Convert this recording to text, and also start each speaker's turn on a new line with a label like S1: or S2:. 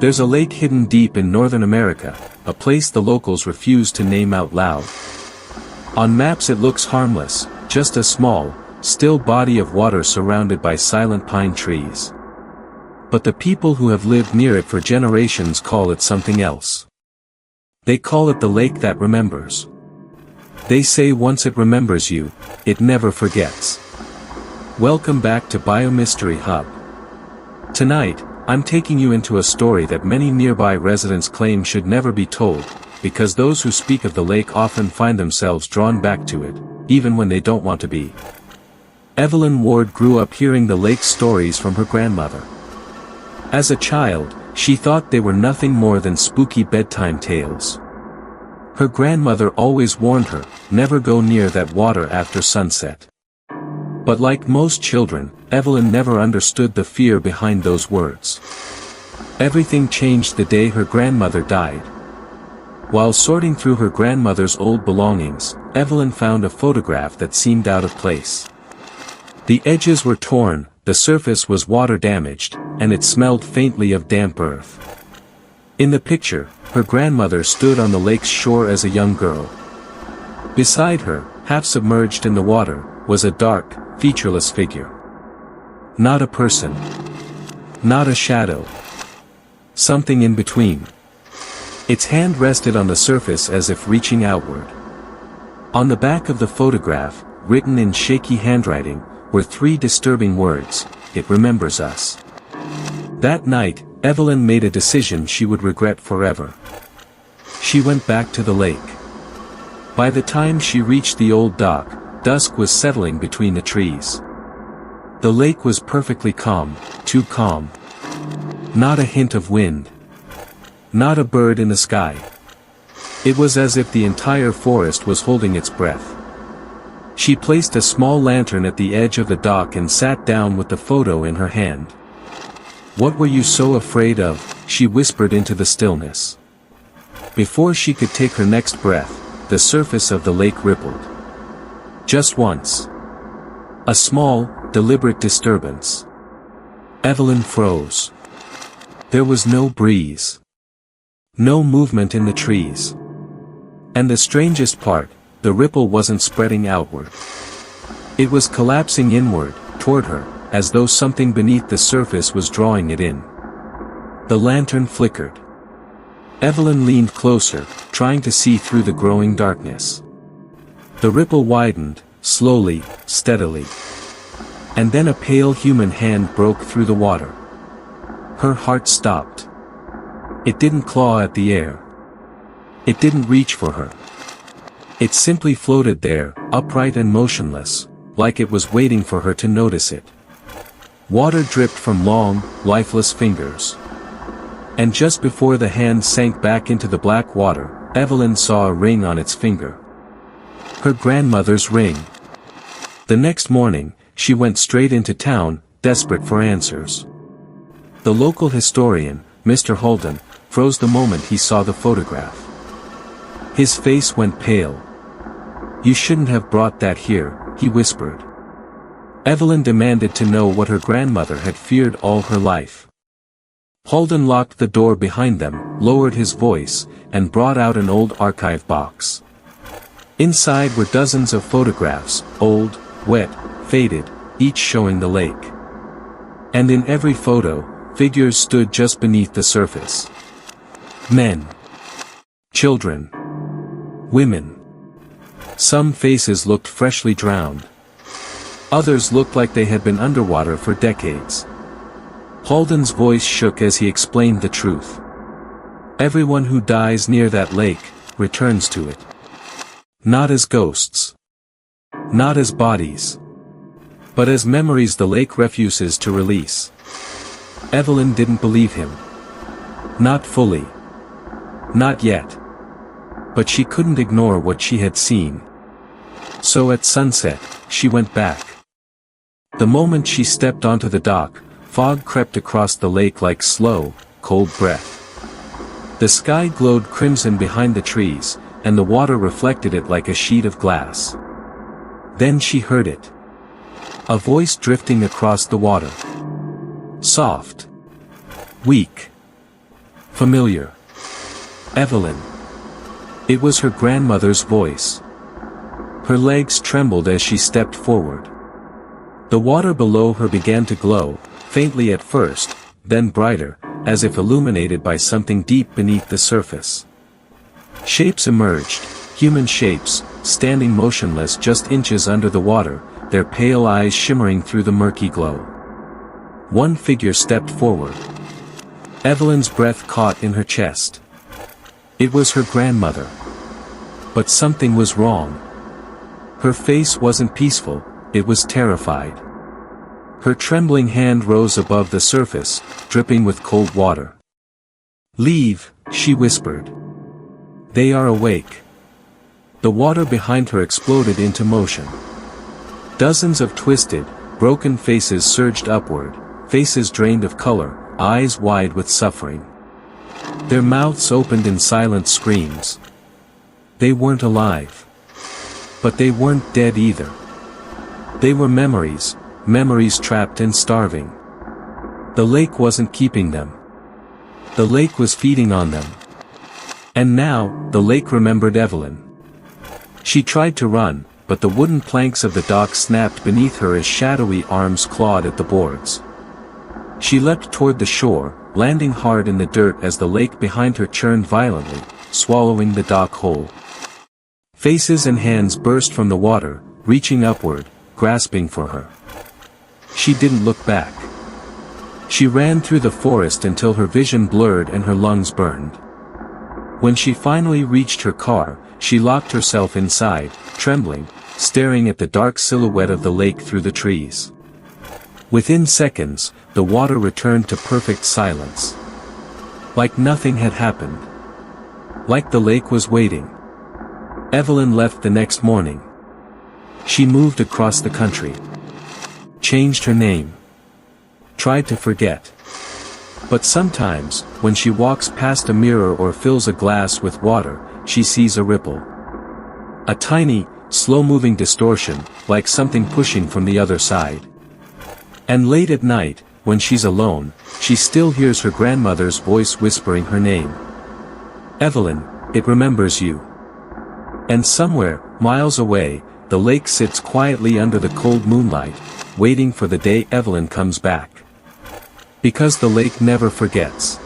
S1: There's a lake hidden deep in Northern America, a place the locals refuse to name out loud. On maps it looks harmless, just a small, still body of water surrounded by silent pine trees. But the people who have lived near it for generations call it something else. They call it the lake that remembers. They say once it remembers you, it never forgets. Welcome back to BioMystery Hub. Tonight, I'm taking you into a story that many nearby residents claim should never be told, because those who speak of the lake often find themselves drawn back to it, even when they don't want to be. Evelyn Ward grew up hearing the lake stories from her grandmother. As a child, she thought they were nothing more than spooky bedtime tales. Her grandmother always warned her, never go near that water after sunset. But like most children, Evelyn never understood the fear behind those words. Everything changed the day her grandmother died. While sorting through her grandmother's old belongings, Evelyn found a photograph that seemed out of place. The edges were torn, the surface was water damaged, and it smelled faintly of damp earth. In the picture, her grandmother stood on the lake's shore as a young girl. Beside her, half submerged in the water, was a dark, featureless figure. Not a person. Not a shadow. Something in between. Its hand rested on the surface as if reaching outward. On the back of the photograph, written in shaky handwriting, were 3 disturbing words: "It remembers us." That night, Evelyn made a decision she would regret forever. She went back to the lake. By the time she reached the old dock, dusk was settling between the trees. The lake was perfectly calm, too calm. Not a hint of wind. Not a bird in the sky. It was as if the entire forest was holding its breath. She placed a small lantern at the edge of the dock and sat down with the photo in her hand. "What were you so afraid of?" she whispered into the stillness. Before she could take her next breath, the surface of the lake rippled. Just once. A small, deliberate disturbance. Evelyn froze. There was no breeze. No movement in the trees. And the strangest part, the ripple wasn't spreading outward. It was collapsing inward, toward her, as though something beneath the surface was drawing it in. The lantern flickered. Evelyn leaned closer, trying to see through the growing darkness. The ripple widened, slowly, steadily. And then a pale human hand broke through the water. Her heart stopped. It didn't claw at the air. It didn't reach for her. It simply floated there, upright and motionless, like it was waiting for her to notice it. Water dripped from long, lifeless fingers. And just before the hand sank back into the black water, Evelyn saw a ring on its finger. Her grandmother's ring. The next morning, she went straight into town, desperate for answers. The local historian, Mr. Holden, froze the moment he saw the photograph. His face went pale. "You shouldn't have brought that here," he whispered. Evelyn demanded to know what her grandmother had feared all her life. Holden locked the door behind them, lowered his voice, and brought out an old archive box. Inside were dozens of photographs, old, wet, faded, each showing the lake. And in every photo, figures stood just beneath the surface. Men. Children. Women. Some faces looked freshly drowned. Others looked like they had been underwater for decades. Holden's voice shook as he explained the truth. Everyone who dies near that lake, returns to it. Not as ghosts. Not as bodies. But as memories the lake refuses to release. Evelyn didn't believe him. Not fully. Not yet. But she couldn't ignore what she had seen. So at sunset, she went back. The moment she stepped onto the dock, fog crept across the lake like slow, cold breath. The sky glowed crimson behind the trees, and the water reflected it like a sheet of glass. Then she heard it. A voice drifting across the water. Soft. Weak. Familiar. Evelyn. It was her grandmother's voice. Her legs trembled as she stepped forward. The water below her began to glow, faintly at first, then brighter, as if illuminated by something deep beneath the surface. Shapes emerged, human shapes, standing motionless just inches under the water, their pale eyes shimmering through the murky glow. One figure stepped forward. Evelyn's breath caught in her chest. It was her grandmother. But something was wrong. Her face wasn't peaceful, it was terrified. Her trembling hand rose above the surface, dripping with cold water. "Leave," she whispered. "They are awake." The water behind her exploded into motion. Dozens of twisted, broken faces surged upward, faces drained of color, eyes wide with suffering. Their mouths opened in silent screams. They weren't alive. But they weren't dead either. They were memories, memories trapped and starving. The lake wasn't keeping them. The lake was feeding on them. And now, the lake remembered Evelyn. She tried to run, but the wooden planks of the dock snapped beneath her as shadowy arms clawed at the boards. She leapt toward the shore, landing hard in the dirt as the lake behind her churned violently, swallowing the dock whole. Faces and hands burst from the water, reaching upward, grasping for her. She didn't look back. She ran through the forest until her vision blurred and her lungs burned. When she finally reached her car, she locked herself inside, trembling, staring at the dark silhouette of the lake through the trees. Within seconds, the water returned to perfect silence. Like nothing had happened. Like the lake was waiting. Evelyn left the next morning. She moved across the country. Changed her name. Tried to forget. But sometimes, when she walks past a mirror or fills a glass with water, she sees a ripple. A tiny, slow-moving distortion, like something pushing from the other side. And late at night, when she's alone, she still hears her grandmother's voice whispering her name. "Evelyn, it remembers you." And somewhere, miles away, the lake sits quietly under the cold moonlight, waiting for the day Evelyn comes back. Because the lake never forgets.